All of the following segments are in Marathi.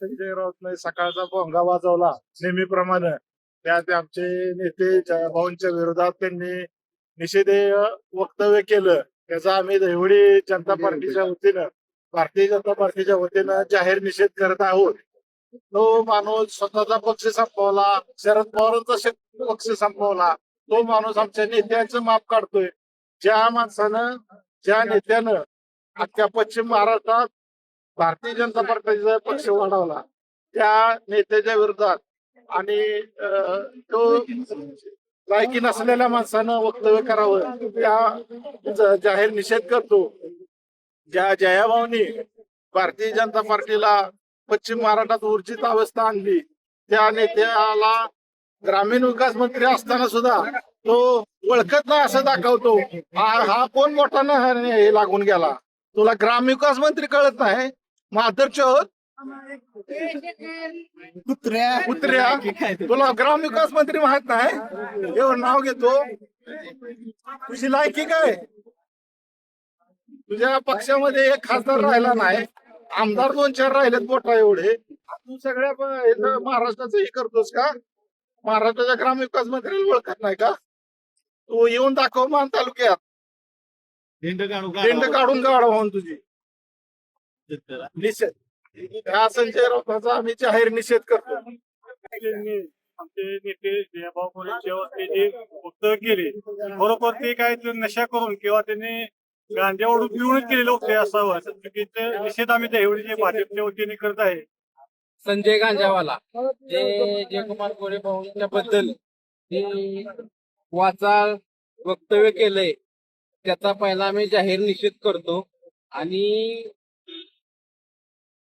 संजय राऊतने सकाळचा भोंगा वाजवला नेहमीप्रमाणे. त्यात आमचे नेते भाऊंच्या विरोधात त्यांनी निषेधीय वक्तव्य केलं. त्याचा आम्ही देवडी जनता पार्टीच्या वतीनं, भारतीय जनता पार्टीच्या वतीनं जाहीर निषेध करत आहोत. तो माणूस स्वतःचा पक्ष संपवला, शरद पवारांचा पक्ष संपवला. तो माणूस आमच्या नेत्यांचं माप काढतोय. ज्या माणसानं, ज्या नेत्यानं अख्ख्या पश्चिम महाराष्ट्रात भारतीय जनता पार्टीचा पक्ष वाढवला, त्या नेत्याच्या विरोधात आणि तो लायकी नसलेल्या माणसानं वक्तव्य करावं, त्या जाहीर निषेध करतो. ज्या जयाभाऊनी भारतीय जनता पार्टीला पश्चिम महाराष्ट्रात ऊर्जित अवस्था आणली, त्या नेत्याला ग्रामीण विकास मंत्री असताना सुद्धा तो ओळखत नाही असं दाखवतो. हा कोण मोठा हे लागून गेला. तुला ग्रामविकास मंत्री कळत नाही? माधरचोत कुत्र्या तुला ग्रामविकास मंत्री माहित नाही? एवढं नाव घेतो. तुझी लायकी काय? तुझ्या पक्षामध्ये एक खासदार राहिला नाही, आमदार 2-4 राहिलेत मोठा एवढे. तू सगळ्या महाराष्ट्राचं हे करतोस का? महाराष्ट्राच्या ग्रामविकास मंत्र्याला ओळखत नाही का? तू येऊन दाखव मान तालुक्यात, दिंड काढून गाडव होऊन तुझी. निषेध, हा संजय राऊतांचा आम्ही जाहीर निषेध करतो. आमचे नेते जयभाऊ जे वक्तव्य केले, बरोबर ते काय नशा करून किंवा त्यांनी गांजावरून पिऊनच केलेलं होते असावं. चुकीचं निषेध आम्ही देवडीचे भाजपच्या वतीने करत आहे. संजय गांजावाला जे जयकुमार गोरे भाऊंच्या बद्दल जे वाचाळ वक्तव्य केलंय, त्याचा पहिला आम्ही जाहीर निषेध करतो. आणि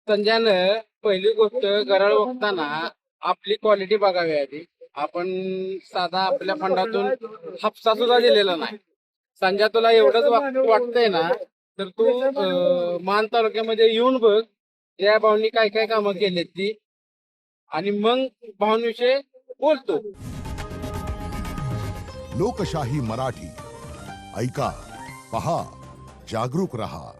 संजयनं पहिली गोष्ट, गरळ बघताना आपली क्वालिटी बघावी आधी. आपण साधा आपल्या फंडातून हापसा सुद्धा दिलेला नाही. संजय, तुला एवढंच वाटतंय ना, तर तू मान तालुक्यामध्ये येऊन बघ या भाऊंनी काय काय कामं केलीत ती, आणि मग भाऊंविषयी बोलतो. लोकशाही मराठी ऐका, पहा, जागरूक रहा.